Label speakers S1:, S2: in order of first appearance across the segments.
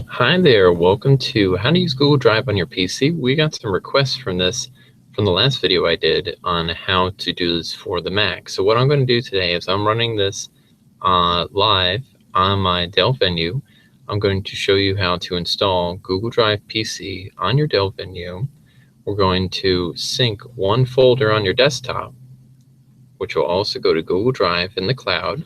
S1: Hi there, welcome to How to Use Google Drive on Your PC. We got some requests from this from the last video I did on how to do this for the Mac. So what I'm going to do today is I'm running this live on my Dell Venue. I'm going to show you how to install Google Drive PC on your Dell Venue. We're going to sync one folder on your desktop, which will also go to Google Drive in the cloud.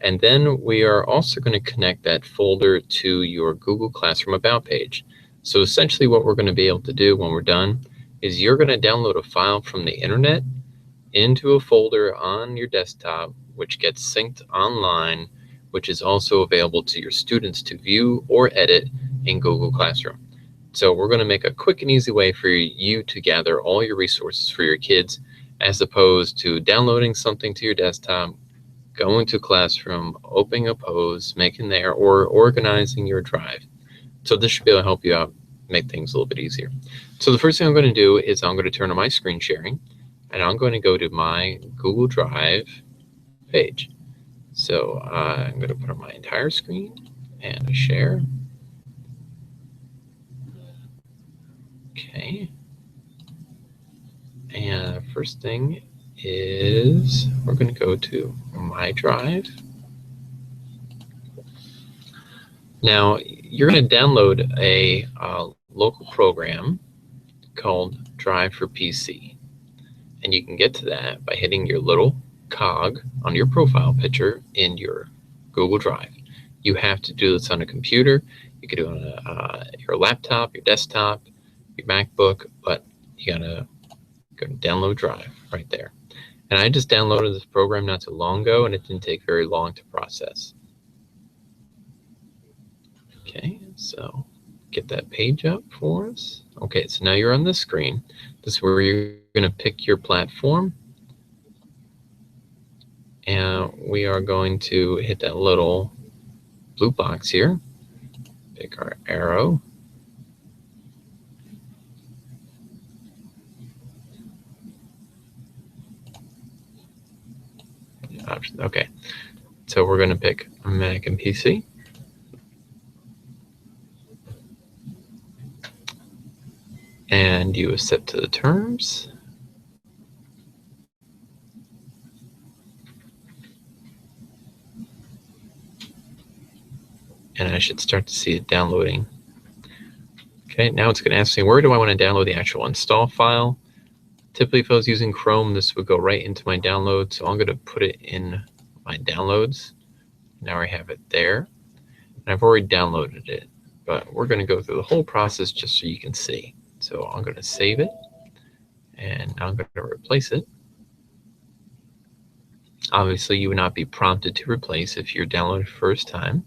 S1: And then we are also going to connect that folder to your Google Classroom About page. So essentially what we're going to be able to do when we're done is you're going to download a file from the internet into a folder on your desktop, which gets synced online, which is also available to your students to view or edit in Google Classroom. So we're going to make a quick and easy way for you to gather all your resources for your kids, as opposed to downloading something to your desktop, going to Classroom, opening a pose, making there, or organizing your drive. So this should be able to help you out, make things a little bit easier. So the first thing I'm going to do is I'm going to turn on my screen sharing, and I'm going to go to my Google Drive page. So I'm going to put on my entire screen and share. Okay. And first thing is we're going to go to my drive. Now you're going to download a local program called Drive for PC, and you can get to that by hitting your little cog on your profile picture in your Google Drive. You have to do this on a computer. You can do it on your laptop, your desktop, your MacBook, but you gotta go to download Drive right there. And I just downloaded this program not too long ago, and it didn't take very long to process. Okay, so get that page up for us. Okay, so now you're on the screen. This is where you're going to pick your platform. And we are going to hit that little blue box here. Pick our arrow. Okay, so we're going to pick Mac and PC. And you accept to the terms. And I should start to see it downloading. Okay, now it's going to ask me, where do I want to download the actual install file? Typically, if I was using Chrome, this would go right into my download. So I'm going to put it in my downloads. Now I have it there. And I've already downloaded it, but we're going to go through the whole process just so you can see. So I'm going to save it, and now I'm going to replace it. Obviously, you would not be prompted to replace if you're downloading first time.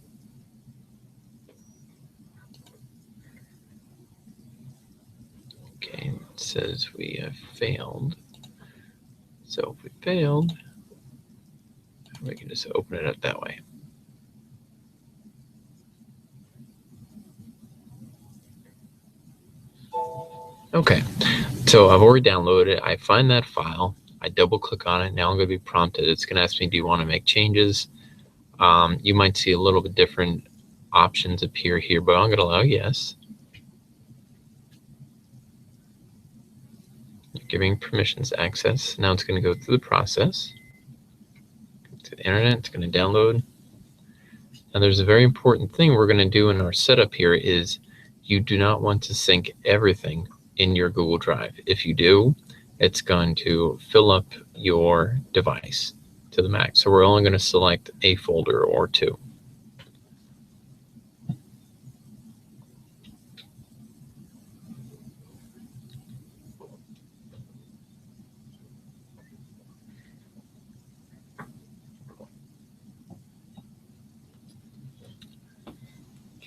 S1: Okay, it says we have failed. So if we failed, we can just open it up that way. Okay, so I've already downloaded it. I find that file. I double click on it. Now I'm going to be prompted. It's going to ask me, do you want to make changes? You might see a little bit different options appear here, but I'm going to allow yes. Giving permissions access. Now it's going to go through the process. To the internet, it's going to download. Now there's a very important thing we're going to do in our setup here is you do not want to sync everything in your Google Drive. If you do, it's going to fill up your device to the max. So we're only going to select a folder or two.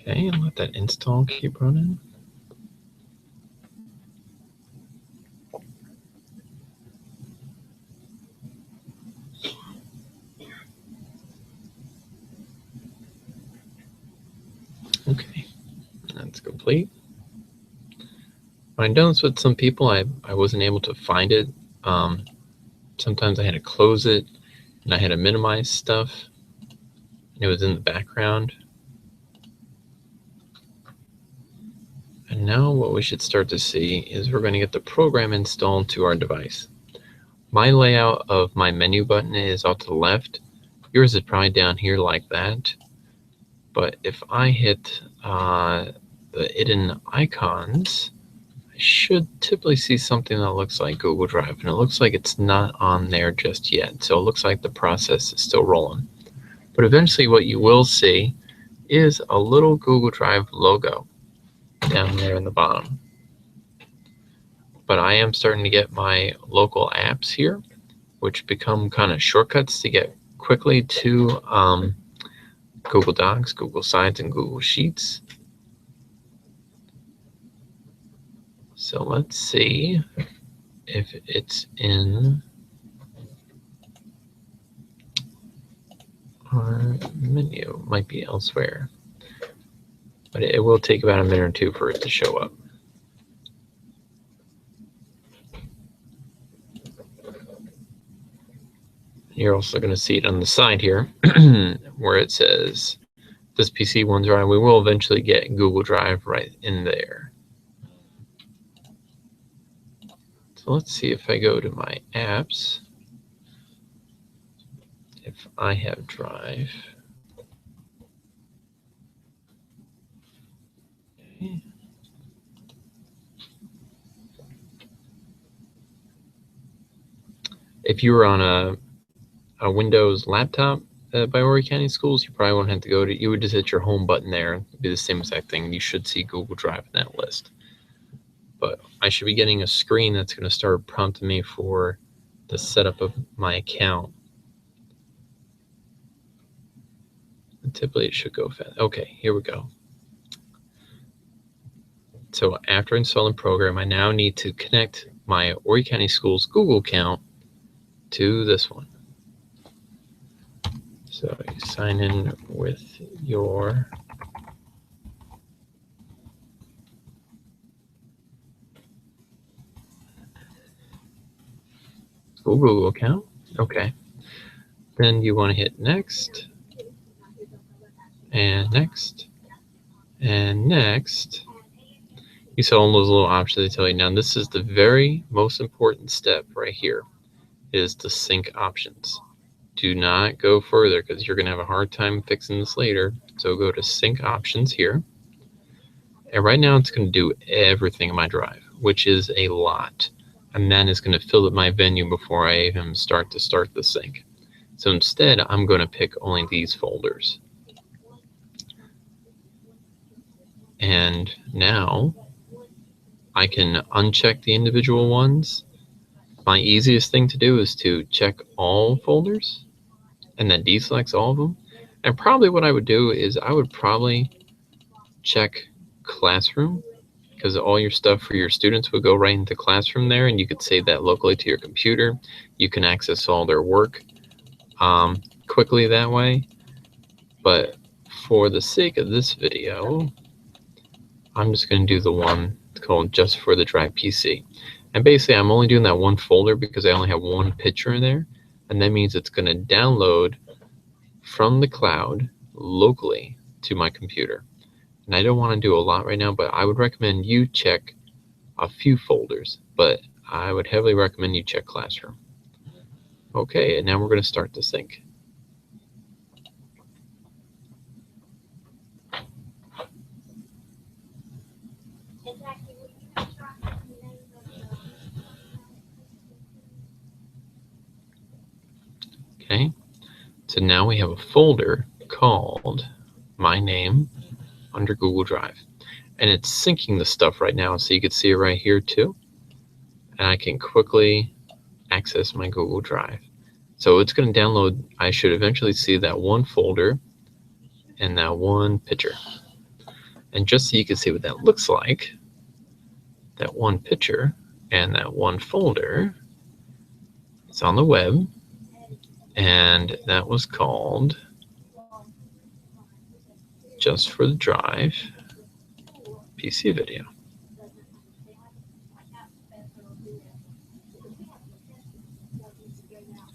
S1: Okay, and let that install keep running. Okay, that's complete. When I done this with some people, I wasn't able to find it. Sometimes I had to close it, and I had to minimize stuff. It was in the background. And now what we should start to see is we're going to get the program installed to our device. My layout of my menu button is off to the left. Yours is probably down here like that. But if I hit the hidden icons, I should typically see something that looks like Google Drive. And it looks like it's not on there just yet. So it looks like the process is still rolling. But eventually what you will see is a little Google Drive logo down there in the bottom. But I am starting to get my local apps here, which become kind of shortcuts to get quickly to Google Docs, Google Slides, and Google Sheets. So let's see if it's in our menu. Might be elsewhere, but it will take about a minute or two for it to show up. You're also going to see it on the side here where it says this PC OneDrive. We will eventually get Google Drive right in there. So let's see if I go to my apps, if I have Drive. Okay. If you were on a Windows laptop by Horry County Schools, you probably won't have to go to, you would just hit your home button there. It'd be the same exact thing. You should see Google Drive in that list. But I should be getting a screen that's going to start prompting me for the setup of my account. And typically it should go fast. Okay, here we go. So after installing the program, I now need to connect my Horry County Schools Google account to this one. So you sign in with your Google account. Okay. Then you want to hit next, and next, and next. You saw all those little options they tell you. Now this is the very most important step right here, is the sync options. Do not go further because you're going to have a hard time fixing this later. So go to sync options here. And right now it's going to do everything in my drive, which is a lot. And then it's going to fill up my venue before I even start the sync. So instead, I'm going to pick only these folders. And now I can uncheck the individual ones. My easiest thing to do is to check all folders and then deselect all of them. And probably what I would do is I would probably check Classroom, because all your stuff for your students would go right into Classroom there, and you could save that locally to your computer. You can access all their work quickly that way. But for the sake of this video, I'm just going to do the one called Just for the Drive PC. And basically, I'm only doing that one folder because I only have one picture in there. And that means it's going to download from the cloud locally to my computer. And I don't want to do a lot right now, but I would recommend you check a few folders. But I would heavily recommend you check Classroom. Okay, and now we're going to start the sync. Okay, so now we have a folder called My Name under Google Drive. And it's syncing the stuff right now, so you can see it right here too. And I can quickly access my Google Drive. So it's going to download, I should eventually see that one folder and that one picture. And just so you can see what that looks like, that one picture and that one folder, it's on the web, and that was called Just for the Drive PC video.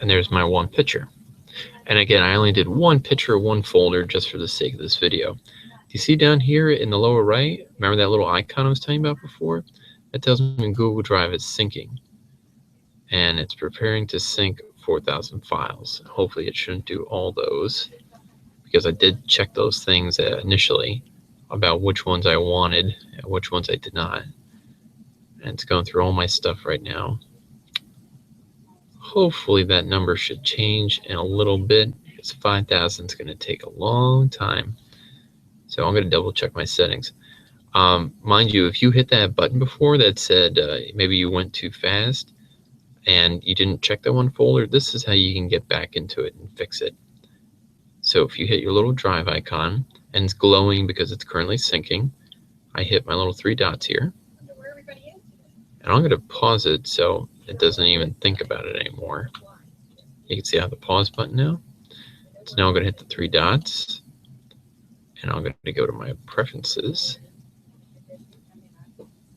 S1: And there's my one picture. And again, I only did one picture, one folder just for the sake of this video. You see down here in the lower right, remember that little icon I was telling you about before? That tells me Google Drive is syncing. And it's preparing to sync 4,000 files. Hopefully it shouldn't do all those, because I did check those things initially about which ones I wanted and which ones I did not. And it's going through all my stuff right now. Hopefully that number should change in a little bit, because 5,000 is going to take a long time. So I'm going to double check my settings. Mind you, if you hit that button before that said maybe you went too fast and you didn't check that one folder, this is how you can get back into it and fix it. So if you hit your little drive icon and it's glowing because it's currently syncing, I hit my little 3 dots here. And I'm going to pause it so it doesn't even think about it anymore. You can see I have the pause button now. So now I'm going to hit the 3 dots. And I'm going to go to my preferences.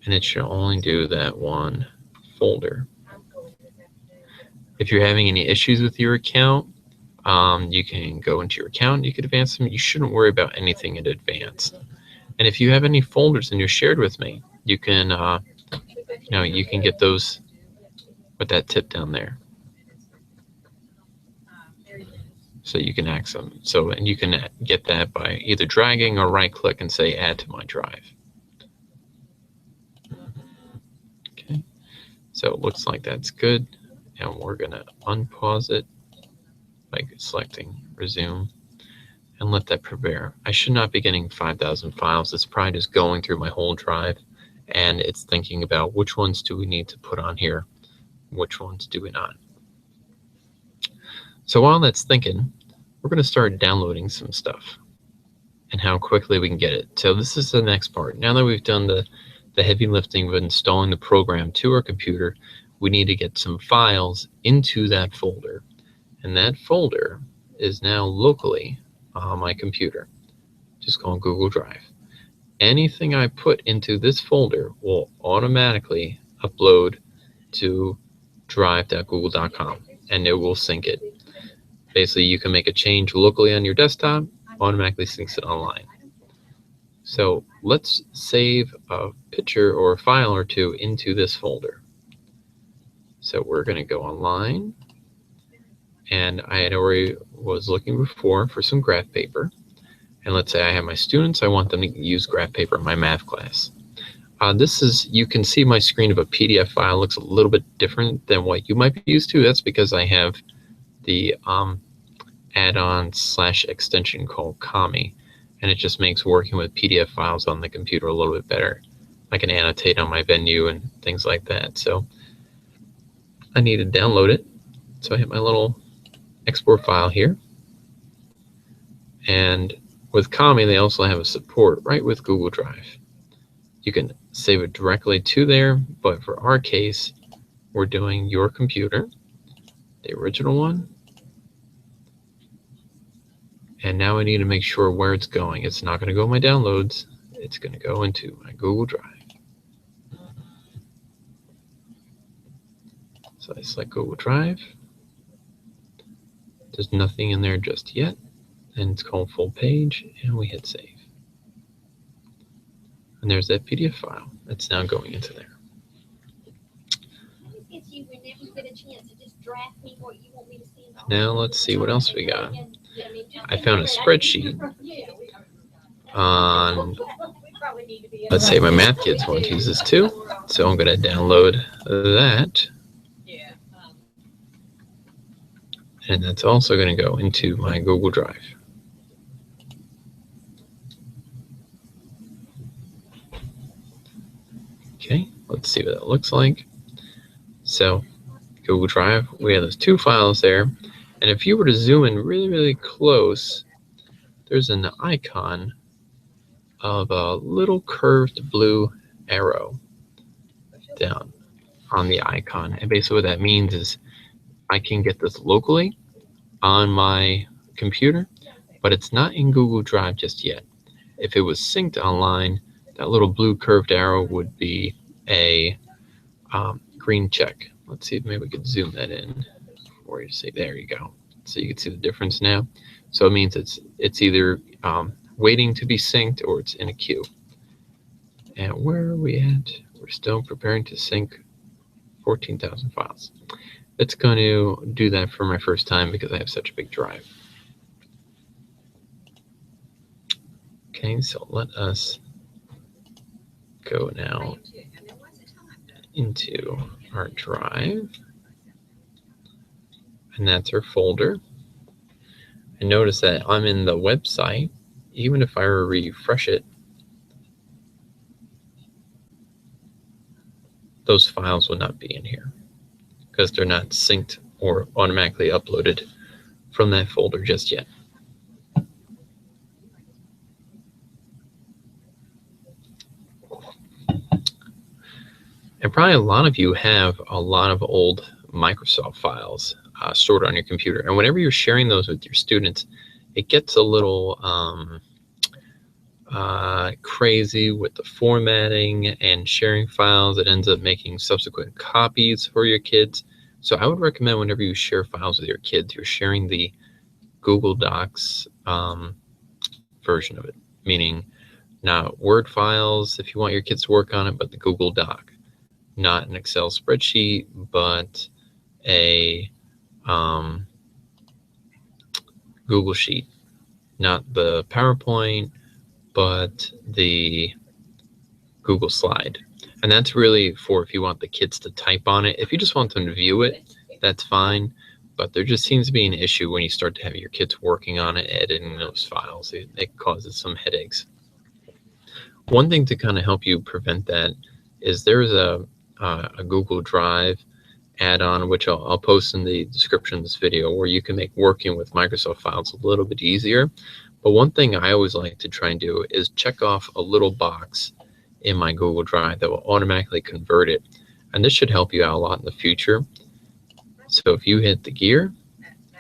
S1: And it should only do that one folder. If you're having any issues with your account, you can go into your account, you can advance them. You shouldn't worry about anything in advance. And if you have any folders and you're shared with me, you can you can get those with that tip down there. So you can access them. So, and you can get that by either dragging or right click and say add to my drive. Okay, so it looks like that's good. And we're going to unpause it by selecting resume and let that prepare. I should not be getting 5,000 files. It's probably just going through my whole drive, and it's thinking about which ones do we need to put on here, which ones do we not. So while that's thinking, we're going to start downloading some stuff and how quickly we can get it. So this is the next part. Now that we've done the heavy lifting of installing the program to our computer, we need to get some files into that folder. And that folder is now locally on my computer. Just called Google Drive. Anything I put into this folder will automatically upload to drive.google.com, and it will sync it. Basically, you can make a change locally on your desktop, automatically syncs it online. So let's save a picture or a file or two into this folder. So we're going to go online, and I had already was looking before for some graph paper. And let's say I have my students, I want them to use graph paper in my math class. This is, you can see my screen of a PDF file looks a little bit different than what you might be used to. That's because I have the add-on / extension called Kami, and it just makes working with PDF files on the computer a little bit better. I can annotate on my venue and things like that. So I need to download it. So I hit my little export file here. And with Kami, they also have a support right with Google Drive. You can save it directly to there, but for our case, we're doing your computer, the original one. And now I need to make sure where it's going. It's not going to go in my downloads. It's going to go into my Google Drive. So I select Google Drive. There's nothing in there just yet. And it's called full page, and we hit save. And there's that PDF file. It's now going into there. Now let's see what else we got. I found a spreadsheet on, let's say my math kids want to use this too. So I'm going to download that. And that's also going to go into my Google Drive. Okay, let's see what that looks like. So Google Drive, we have those 2 files there. And if you were to zoom in really, really close, there's an icon of a little curved blue arrow down on the icon. And basically what that means is I can get this locally on my computer, but it's not in Google Drive just yet. If it was synced online, that little blue curved arrow would be a green check. Let's see if maybe we could zoom that in for you to see. There you go. So you can see the difference now. So it means it's either waiting to be synced or it's in a queue. And where are we at? We're still preparing to sync 14,000 files. It's going to do that for my first time because I have such a big drive. Okay, so let us go now into our drive, and that's our folder. And notice that I'm in the website. Even if I refresh it, those files will not be in here because they're not synced or automatically uploaded from that folder just yet. And probably a lot of you have a lot of old Microsoft files stored on your computer. And whenever you're sharing those with your students, it gets a little crazy with the formatting and sharing files. It ends up making subsequent copies for your kids. So I would recommend whenever you share files with your kids, you're sharing the Google Docs version of it, meaning not Word files if you want your kids to work on it, but the Google Doc. Not an Excel spreadsheet, but a Google Sheet. Not the PowerPoint, but the Google Slide. And that's really for if you want the kids to type on it. If you just want them to view it, that's fine. But there just seems to be an issue when you start to have your kids working on it, editing those files. It causes some headaches. One thing to kind of help you prevent that is there's a Google Drive add-on, which I'll post in the description of this video, where you can make working with Microsoft files a little bit easier. But one thing I always like to try and do is check off a little box in my Google Drive that will automatically convert it. And this should help you out a lot in the future. So if you hit the gear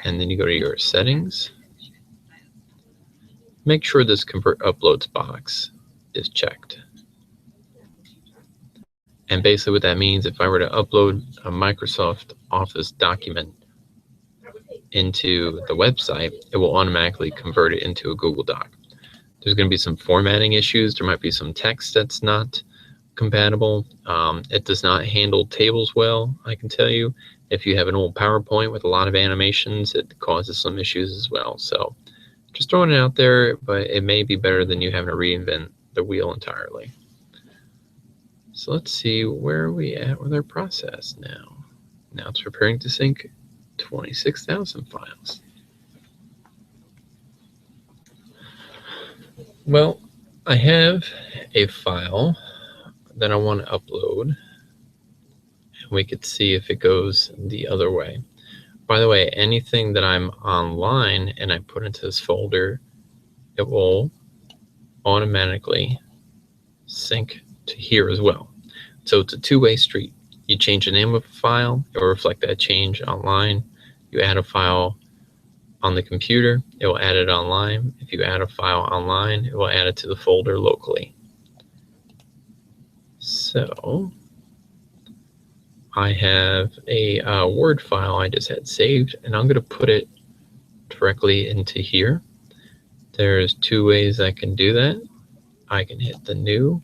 S1: and then you go to your settings, make sure this convert uploads box is checked. And basically what that means, if I were to upload a Microsoft Office document into the website, it will automatically convert it into a Google Doc. There's going to be some formatting issues. There might be some text that's not compatible. It does not handle tables well, I can tell you. If you have an old PowerPoint with a lot of animations, it causes some issues as well. So just throwing it out there, but it may be better than you having to reinvent the wheel entirely. So let's see, where are we at with our process now? Now it's preparing to sync 26,000 files. Well, I have a file that I want to upload, and we could see if it goes the other way. By the way, anything that I'm online and I put into this folder, it will automatically sync to here as well. So it's a two-way street. You change the name of a file, it will reflect that change online. You add a file on the computer, it will add it online. If you add a file online, it will add it to the folder locally. So I have a Word file I just had saved, and I'm going to put it directly into here. There's two ways I can do that. I can hit the new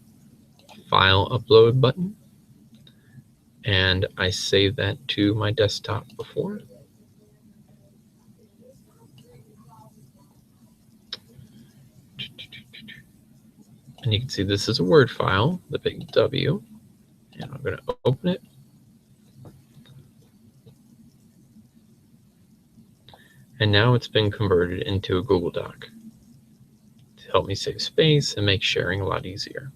S1: file upload button, and I saved that to my desktop before. And you can see this is a Word file, the big W, and I'm going to open it. And now it's been converted into a Google Doc to help me save space and make sharing a lot easier.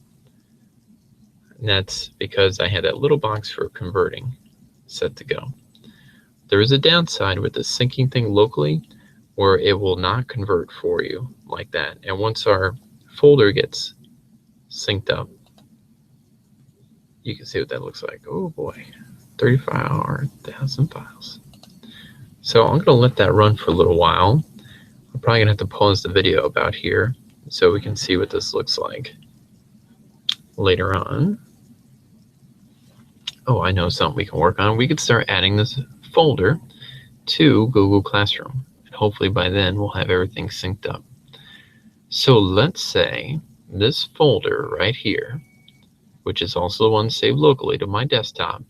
S1: And that's because I had that little box for converting set to go. There is a downside with the syncing thing locally where it will not convert for you like that. And once our folder gets synced up, you can see what that looks like. Oh boy, 35,000 files. So I'm going to let that run for a little while. I'm probably going to have to pause the video about here so we can see what this looks like later on. Oh, I know something we can work on. We could start adding this folder to Google Classroom. And hopefully by then we'll have everything synced up. So let's say this folder right here, which is also the one saved locally to my desktop,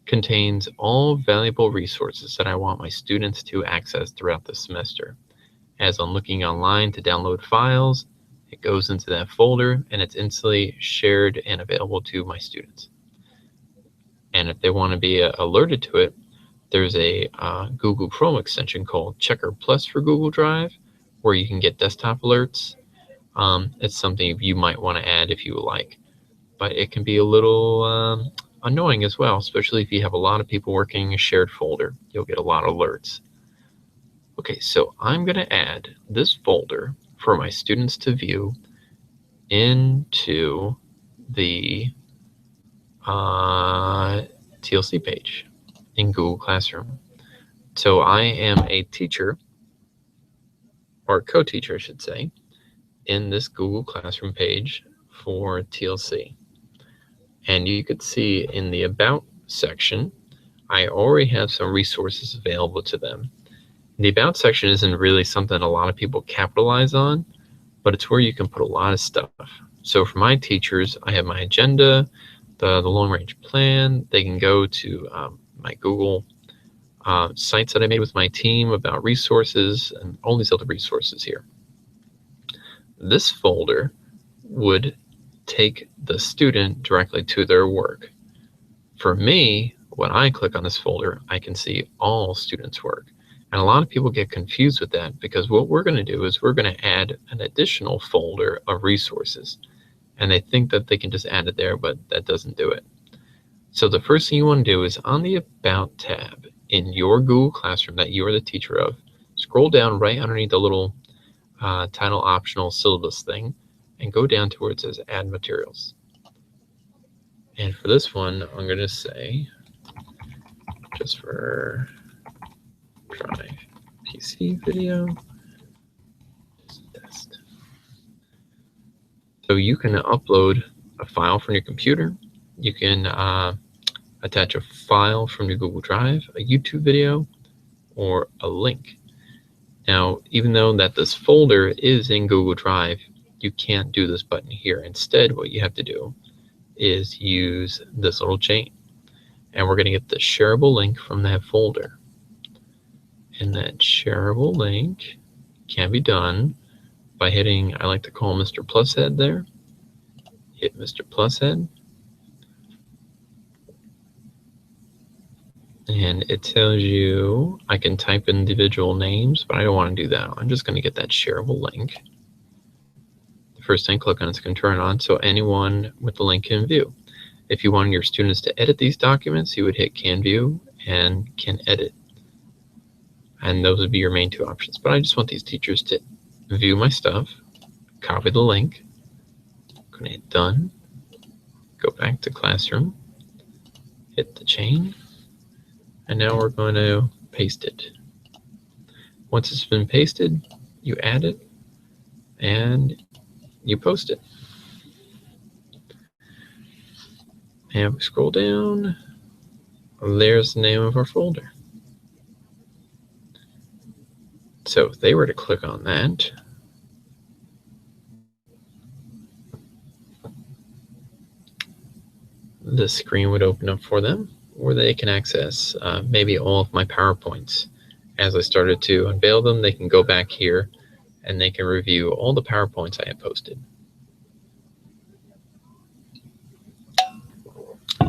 S1: contains all valuable resources that I want my students to access throughout the semester. As I'm looking online to download files, it goes into that folder and it's instantly shared and available to my students. And if they want to be alerted to it, there's a Google Chrome extension called Checker Plus for Google Drive, where you can get desktop alerts. It's something you might want to add if you like, but it can be a little annoying as well, especially if you have a lot of people working in a shared folder. You'll get a lot of alerts. Okay, so I'm going to add this folder for my students to view into the TLC page in Google Classroom. So I am a teacher, or co-teacher I should say, in this Google Classroom page for TLC. And you could see in the About section, I already have some resources available to them. The About section isn't really something a lot of people capitalize on, but it's where you can put a lot of stuff. So for my teachers, I have my agenda, the long-range plan. They can go to my Google sites that I made with my team about resources and all these other resources here. This folder would take the student directly to their work. For me, when I click on this folder, I can see all students' work. And a lot of people get confused with that because what we're going to do is we're going to add an additional folder of resources. And they think that they can just add it there, but that doesn't do it. So the first thing you want to do is on the About tab in your Google Classroom that you are the teacher of, scroll down right underneath the little title optional syllabus thing and go down to where it says Add Materials. And for this one, I'm going to say, just for Drive PC video, test. So you can upload a file from your computer. You can attach a file from your Google Drive, a YouTube video, or a link. Now, even though that this folder is in Google Drive, you can't do this button here. Instead, what you have to do is use this little chain. And we're going to get the shareable link from that folder. And that shareable link can be done by hitting, I like to call Mr. Plushead there. Hit Mr. Plushead. And it tells you I can type individual names, but I don't want to do that. I'm just going to get that shareable link. The first thing, click on it's going to turn on so anyone with the link can view. If you wanted your students to edit these documents, you would hit Can View and Can Edit. And those would be your main two options. But I just want these teachers to view my stuff, copy the link, I'm going to hit Done, go back to Classroom, hit the chain, and now we're going to paste it. Once it's been pasted, you add it and you post it. And we scroll down, there's the name of our folder. So if they were to click on that, the screen would open up for them where they can access maybe all of my PowerPoints. As I started to unveil them, they can go back here and they can review all the PowerPoints I have posted.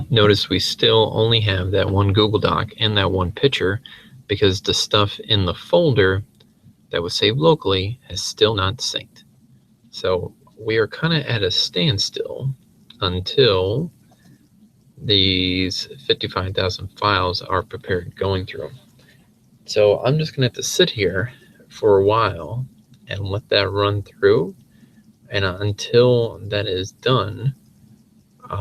S1: Notice we still only have that one Google Doc and that one picture because the stuff in the folder that was saved locally has still not synced. So we are kind of at a standstill until these 55,000 files are prepared going through. So I'm just going to have to sit here for a while and let that run through. And until that is done, we're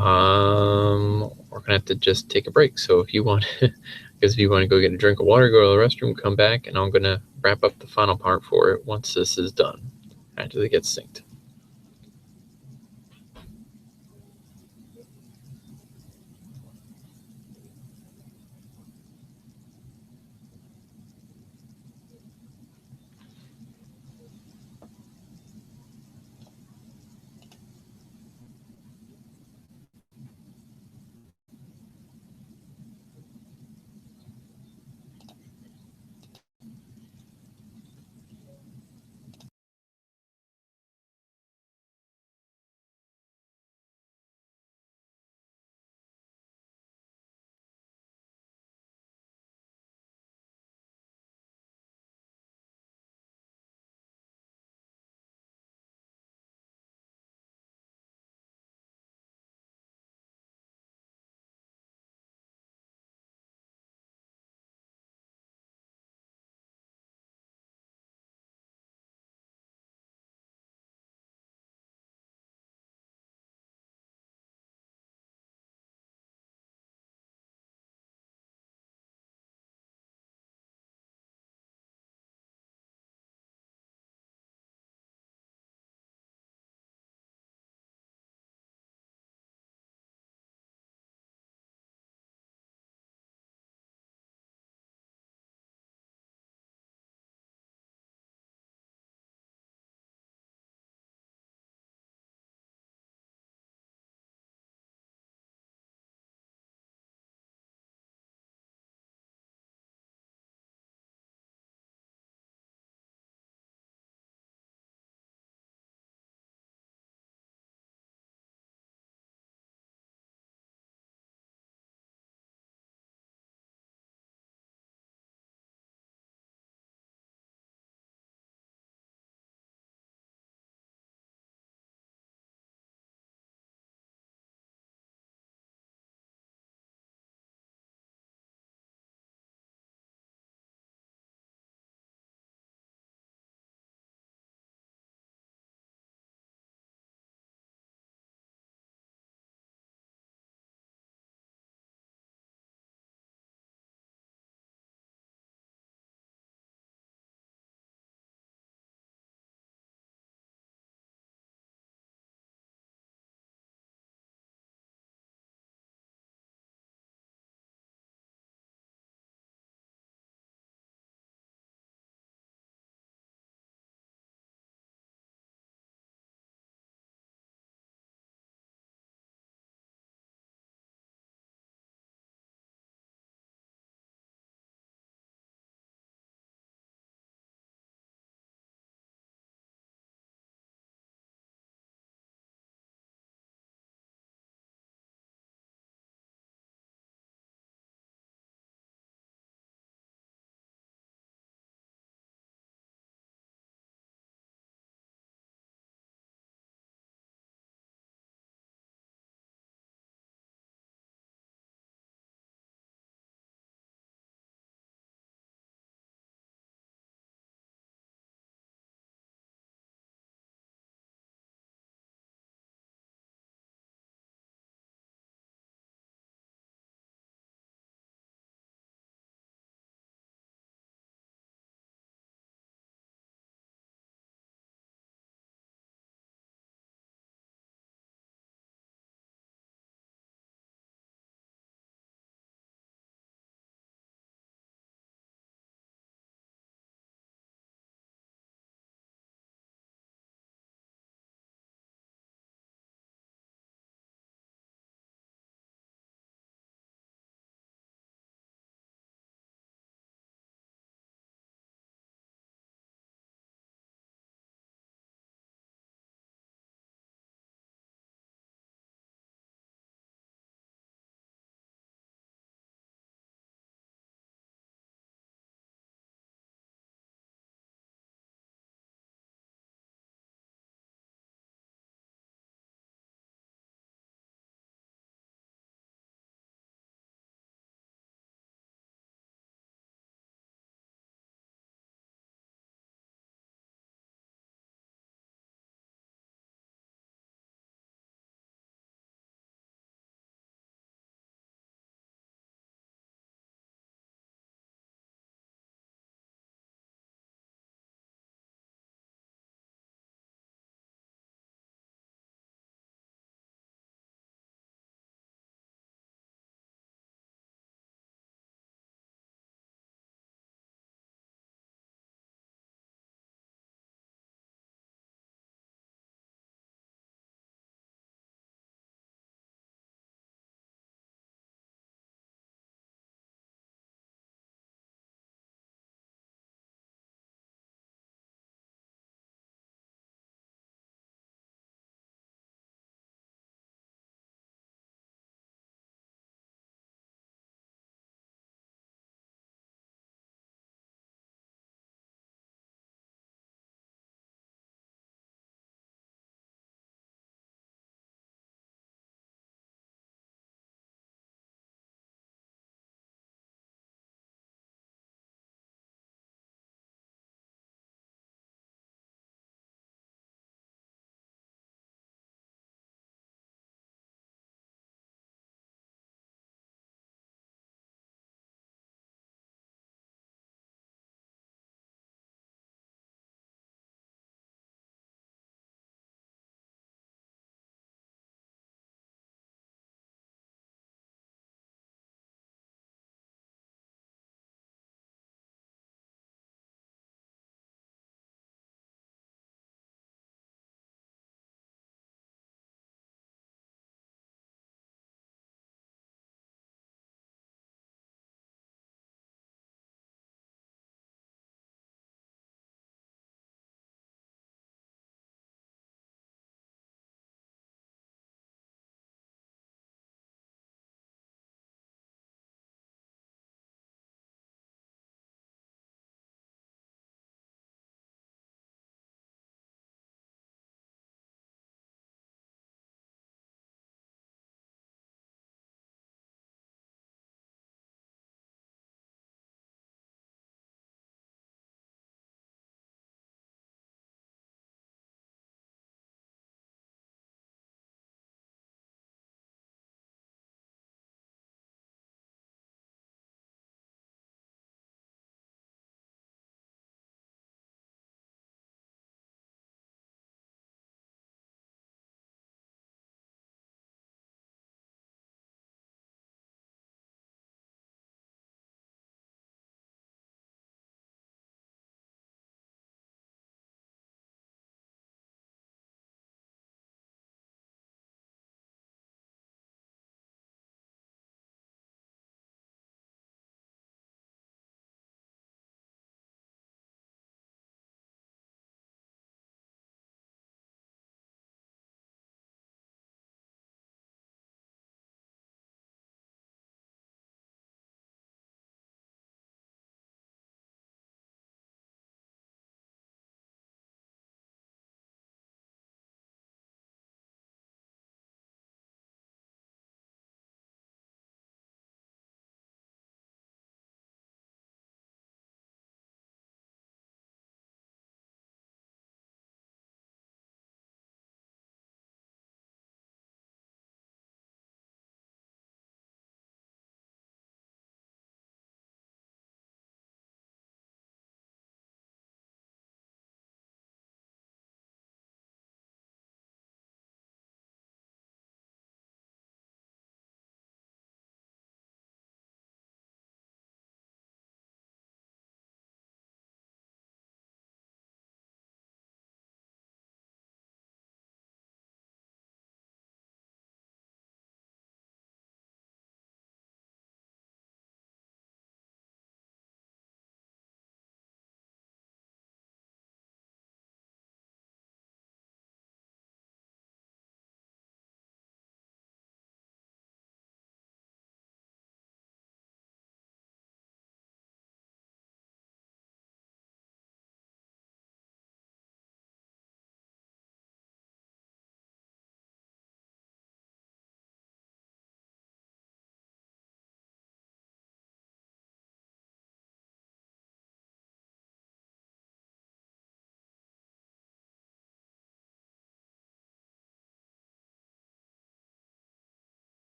S1: going to have to just take a break. So if you want, because if you want to go get a drink of water, go to the restroom, come back, and I'm going to wrap up the final part for it once this is done, after it gets synced.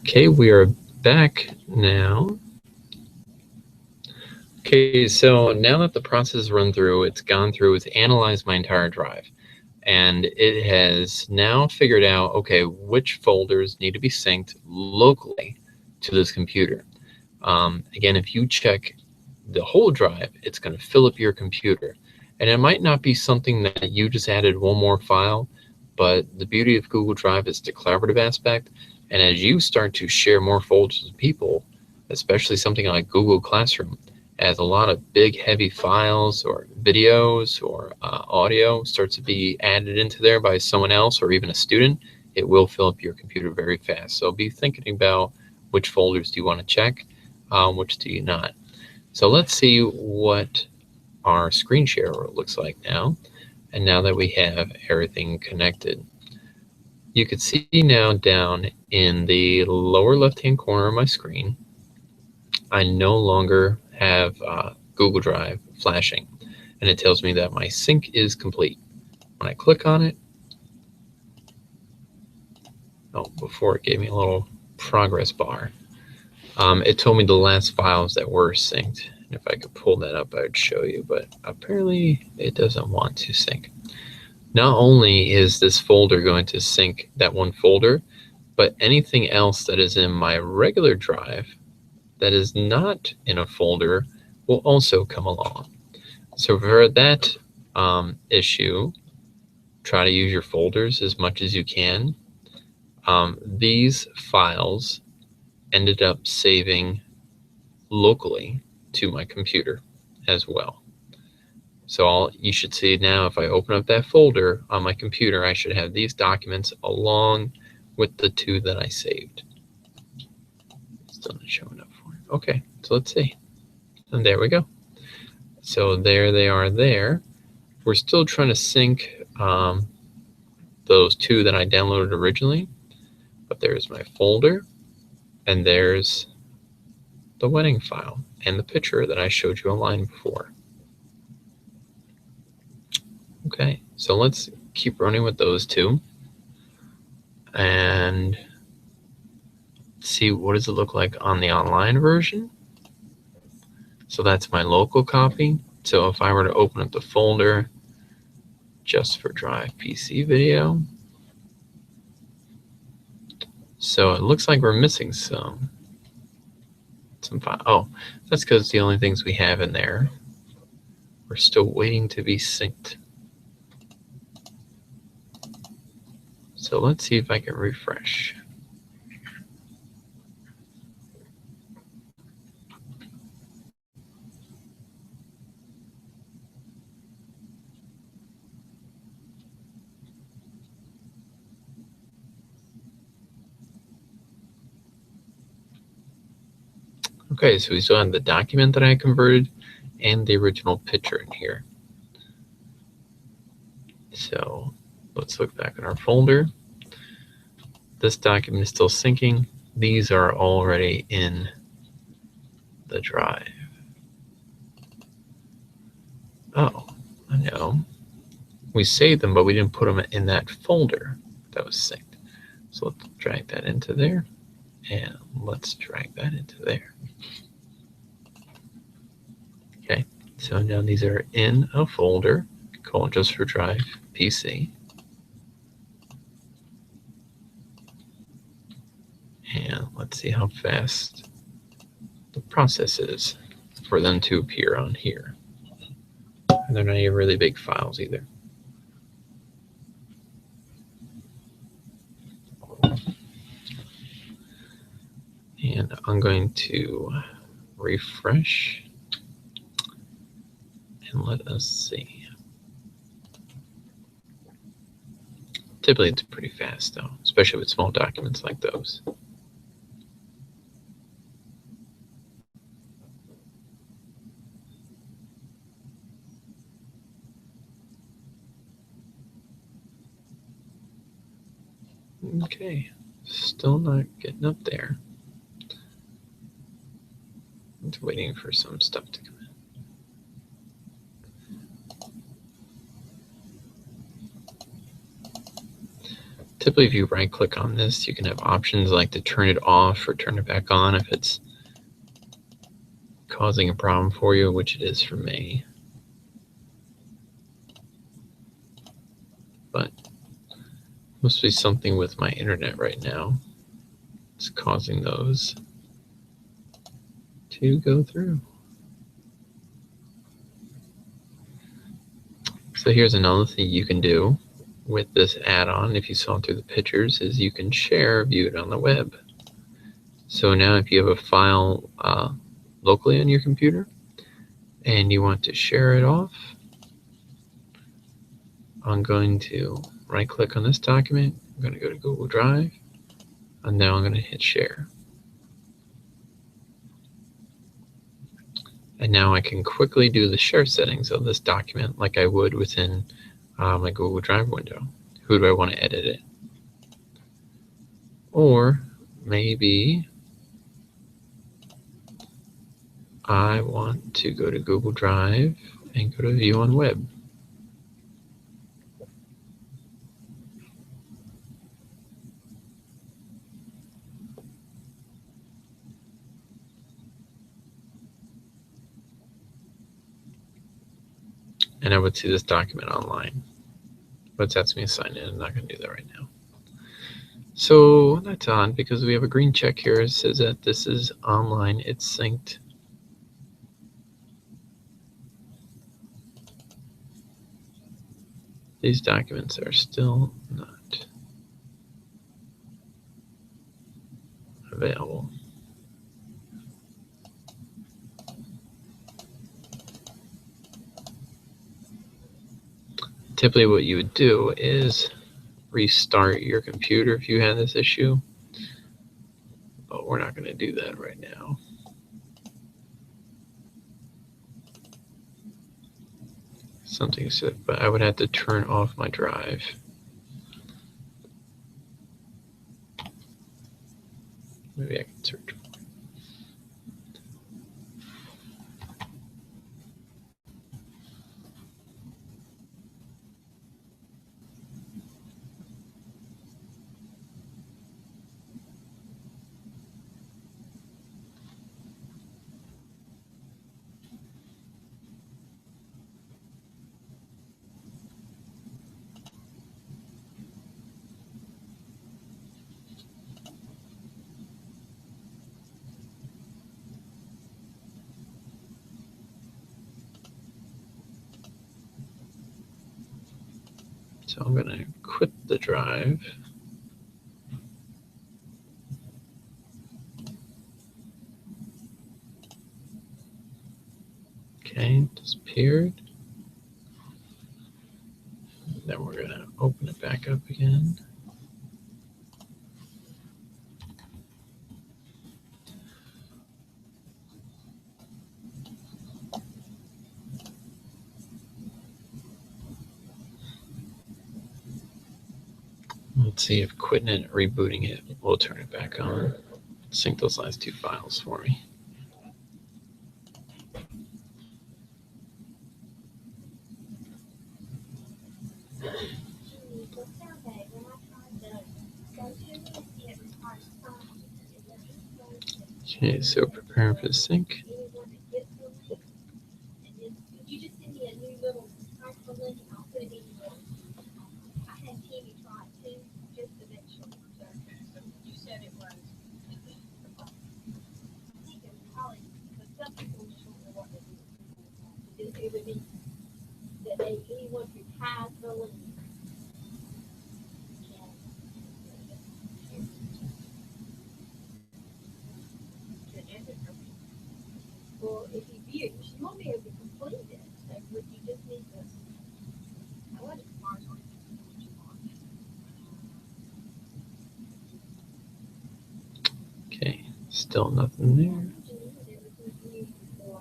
S1: Okay, we are back now. Okay, so now that the process is run through, it's gone through, it's analyzed my entire drive. And it has now figured out, okay, which folders need to be synced locally to this computer. Again, if you check the whole drive, it's going to fill up your computer. And it might not be something that you just added one more file, but the beauty of Google Drive is the collaborative aspect. And as you start to share more folders with people, especially something like Google Classroom, as a lot of big heavy files or videos or audio starts to be added into there by someone else or even a student, it will fill up your computer very fast. So be thinking about which folders do you want to check, which do you not. So let's see what our screen share looks like now. And now that we have everything connected, you can see now down in the lower left-hand corner of my screen, I no longer have Google Drive flashing, and it tells me that my sync is complete. When I click on it, before it gave me a little progress bar, it told me the last files that were synced. And if I could pull that up, I would show you, but apparently it doesn't want to sync. Not only is this folder going to sync that one folder, but anything else that is in my regular drive that is not in a folder will also come along. So for that issue, try to use your folders as much as you can. These files ended up saving locally to my computer as well. So you should see now, if I open up that folder on my computer, I should have these documents along with the two that I saved. Still not showing up for it. Okay, so let's see. And there we go. So there they are there. We're still trying to sync those two that I downloaded originally, but there's my folder, and there's the wedding file and the picture that I showed you online before. Okay, so let's keep running with those two and see what does it look like on the online version. So that's my local copy. So if I were to open up the folder just for Drive PC video, so it looks like we're missing some file. Oh, that's because the only things we have in there, we're still waiting to be synced. So let's see if I can refresh. Okay, so we still have the document that I converted and the original picture in here. So let's look back at our folder. This document is still syncing. These are already in the drive. Oh, I know. We saved them, but we didn't put them in that folder that was synced. So let's drag that into there, and let's drag that into there. Okay, so now these are in a folder called Just for Drive PC. And let's see how fast the process is for them to appear on here. And they're not even really big files either. And I'm going to refresh and let us see. Typically it's pretty fast though, especially with small documents like those. Okay, still not getting up there. I'm just waiting for some stuff to come in. Typically, if you right-click on this, you can have options like to turn it off or turn it back on if it's causing a problem for you, which it is for me. But must be something with my internet right now. It's causing those to go through. So here's another thing you can do with this add-on, if you saw through the pictures, is you can share, view it on the web. So now if you have a file locally on your computer and you want to share it off, I'm going to right-click on this document. I'm going to go to Google Drive, and now I'm going to hit share. And now I can quickly do the share settings of this document like I would within my Google Drive window. Who do I want to edit it? Or maybe I want to go to Google Drive and go to View on Web. And I would see this document online. But it's asking me to sign in. I'm not going to do that right now. So that's on because we have a green check here. It says that this is online. It's synced. These documents are still not available. Typically what you would do is restart your computer if you had this issue, but we're not going to do that right now. Something said, but I would have to turn off my drive. Maybe I can search for it. So I'm going to quit the drive. Okay, disappeared. Then we're going to open it back up again. Let's see if quitting it and rebooting it will turn it back on. Sync those last two files for me. Okay, so preparing for the sync.
S2: Well, if you view it, you won't be able to complete it. So would you just need to? I would
S1: Okay, still nothing there.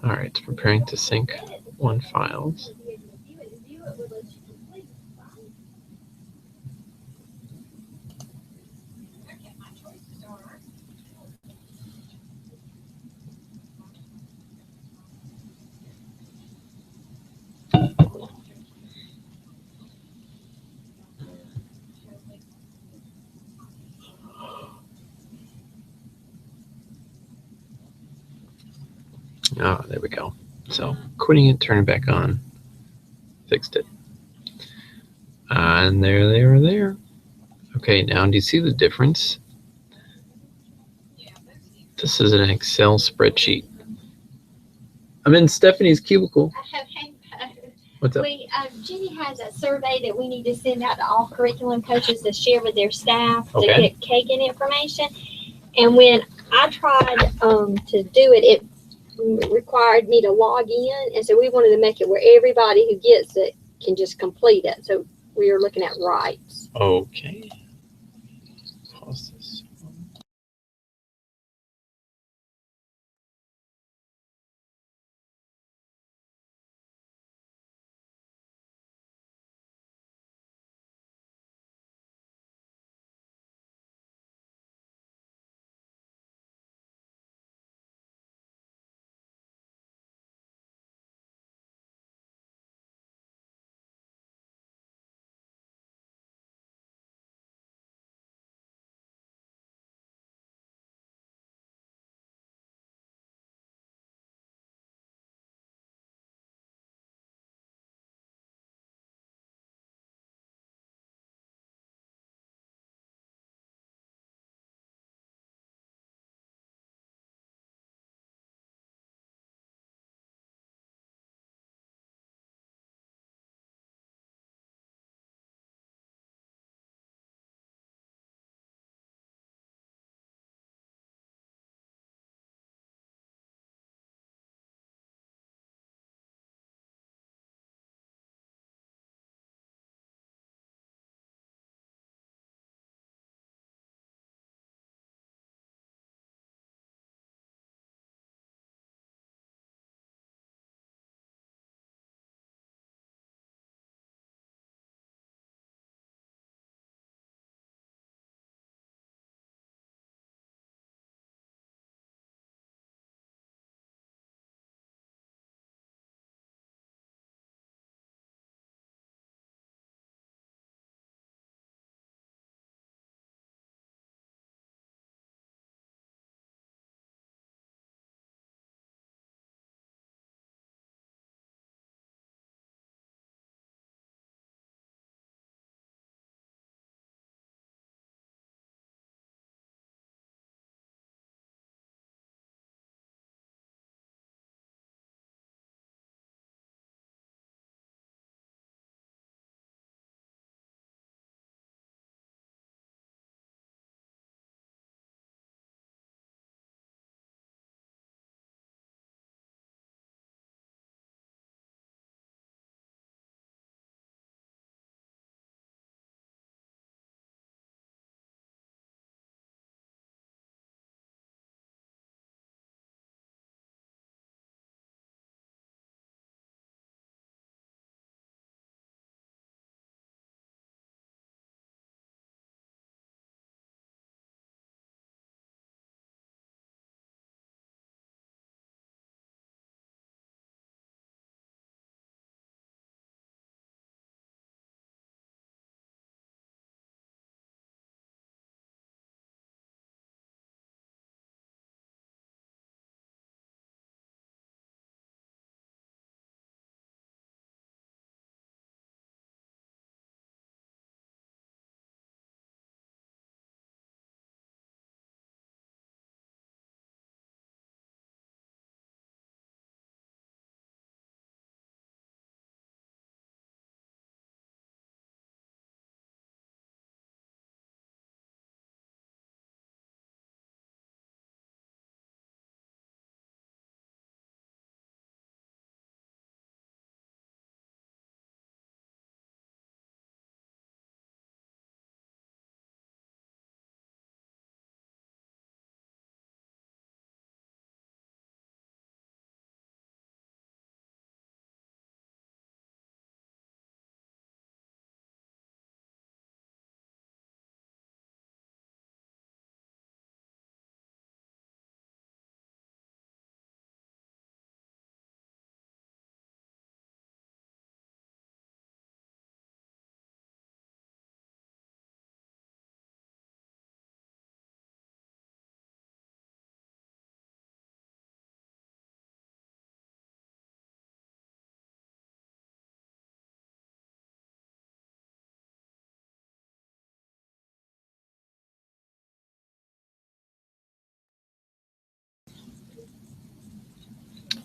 S1: All right, it's preparing to sync one files. Oh, there we go. So quitting it, turn it back on, fixed it. And there. Okay, now do you see the difference? This is an Excel spreadsheet. I'm in Stephanie's cubicle. What's up?
S2: Jenny has a survey that we need to send out to all curriculum coaches to share with their staff to
S1: Okay.
S2: get cake-in information. And when I tried to do it, it required me to log in, and so we wanted to make it where everybody who gets it can just complete it. So we are looking at rights.
S1: Okay. Pause this.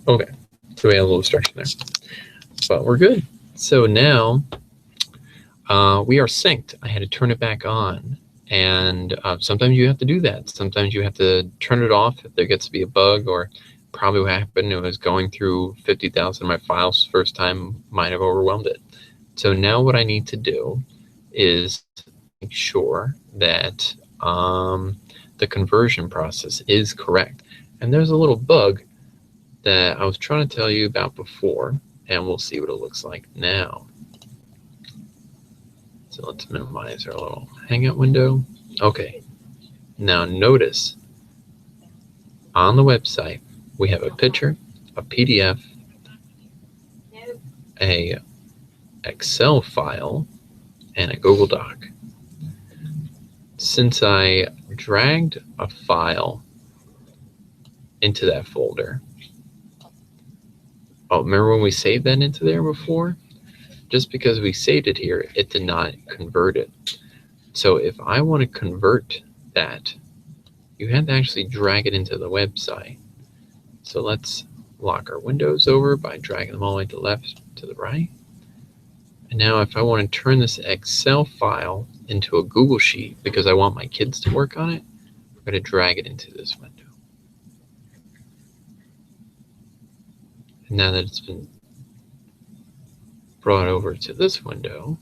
S1: Okay, so we have a little distraction there, but we're good. So now we are synced. I had to turn it back on, and sometimes you have to do that. Sometimes you have to turn it off if there gets to be a bug, or probably what happened, it was going through 50,000 of my files first time, might have overwhelmed it. So now what I need to do is make sure that the conversion process is correct. And there's a little bug that I was trying to tell you about before, and we'll see what it looks like now. So let's minimize our little Hangout window. Okay, now notice on the website we have a picture, a PDF, a Excel file, and a Google Doc. Since I dragged a file into that folder, oh, remember when we saved that into there before? Just because we saved it here, it did not convert it. So if I want to convert that, you have to actually drag it into the website. So let's lock our windows over by dragging them all the way to the left, to the right. And now if I want to turn this Excel file into a Google Sheet because I want my kids to work on it, I'm going to drag it into this window. And now that it's been brought over to this window,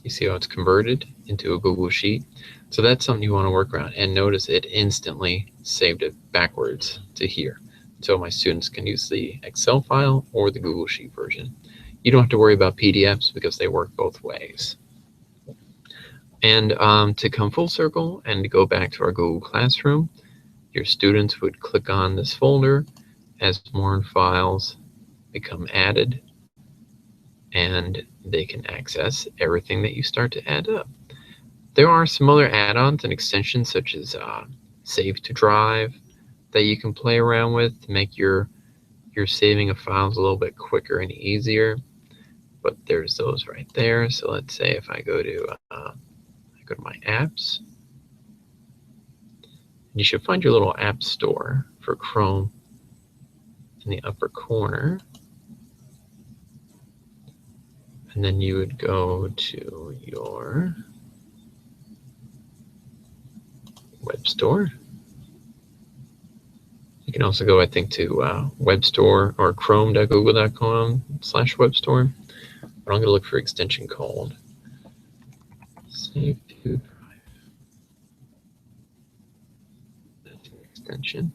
S1: you see how it's converted into a Google Sheet. So that's something you want to work around. And notice it instantly saved it backwards to here. So my students can use the Excel file or the Google Sheet version. You don't have to worry about PDFs because they work both ways. And to come full circle and to go back to our Google Classroom, your students would click on this folder as more files become added, and they can access everything that you start to add up. There are some other add-ons and extensions such as Save to Drive that you can play around with to make your saving of files a little bit quicker and easier. But there's those right there. So let's say if I go to my apps, you should find your little app store for Chrome in the upper corner. And then you would go to your web store. You can also go, I think, to web store or chrome.google.com/web store. But I'm going to look for extension called Save to Drive. That's an extension.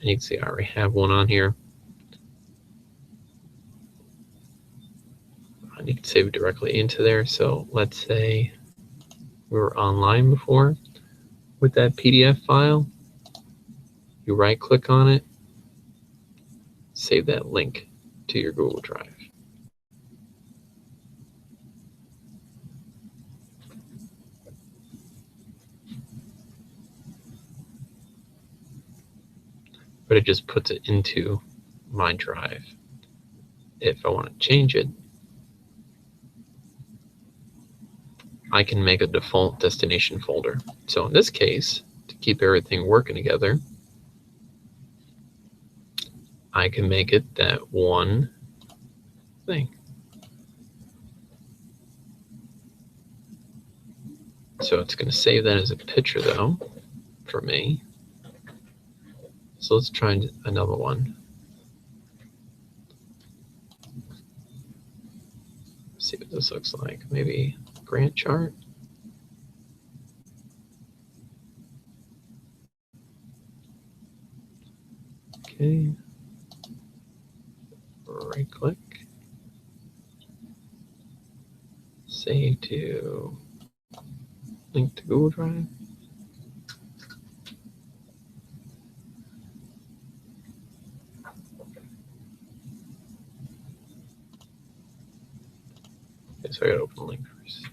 S1: And you can see I already have one on here. And you can save it directly into there. So let's say we were online before with that PDF file. You right click on it, save that link to your Google Drive. But it just puts it into my drive. If I want to change it, I can make a default destination folder. So in this case, to keep everything working together, I can make it that one thing. So it's going to save that as a picture though for me. So let's try another one. See what this looks like. Maybe grant chart. Okay. Right click. Save to link to Google Drive. Okay, so I gotta open the link first.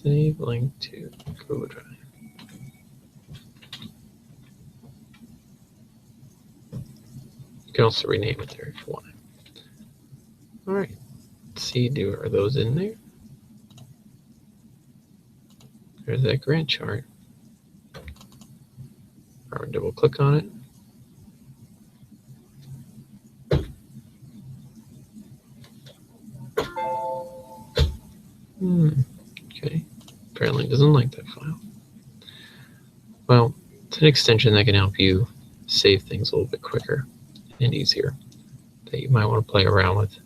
S1: Save link to Google Drive. You can also rename it there if you want. All right. Let's see, are those in there? There's that grant chart. Or double click on it. Okay. Apparently it doesn't like that file. Well, it's an extension that can help you save things a little bit quicker and easier that you might want to play around with.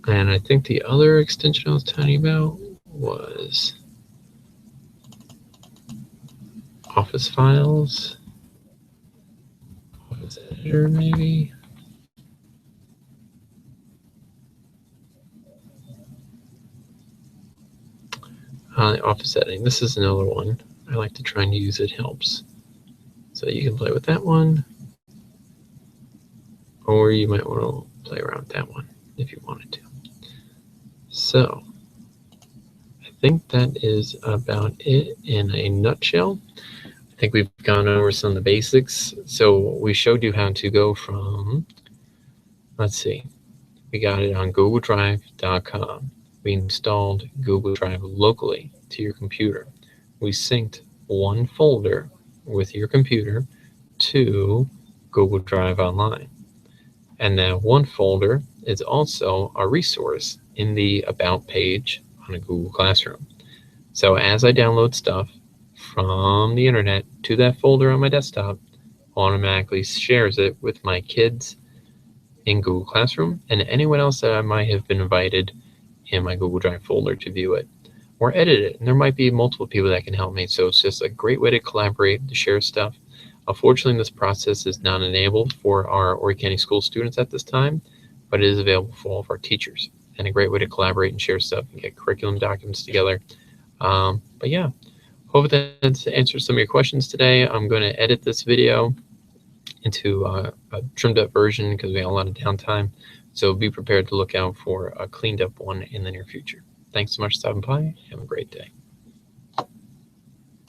S1: And I think the other extension I was telling you about was Office Files, Office Editor maybe. Office Editing. This is another one I like to try and use. It helps. So you can play with that one, or you might want to play around with that one if you wanted to. So I think that is about it in a nutshell. I think we've gone over some of the basics. So we showed you how to go from, let's see, we got it on GoogleDrive.com. We installed Google Drive locally to your computer. We synced one folder with your computer to Google Drive Online. And that one folder is also a resource in the About page on a Google Classroom. So as I download stuff from the internet to that folder on my desktop, automatically shares it with my kids in Google Classroom and anyone else that I might have been invited in my Google Drive folder to view it or edit it. And there might be multiple people that can help me. So it's just a great way to collaborate, to share stuff. Unfortunately, this process is not enabled for our Horry County School students at this time, but it is available for all of our teachers and a great way to collaborate and share stuff and get curriculum documents together. But yeah, hope that answers some of your questions today. I'm going to edit this video into a trimmed up version because we have a lot of downtime. So be prepared to look out for a cleaned up one in the near future. Thanks so much for stopping by. Have a great day.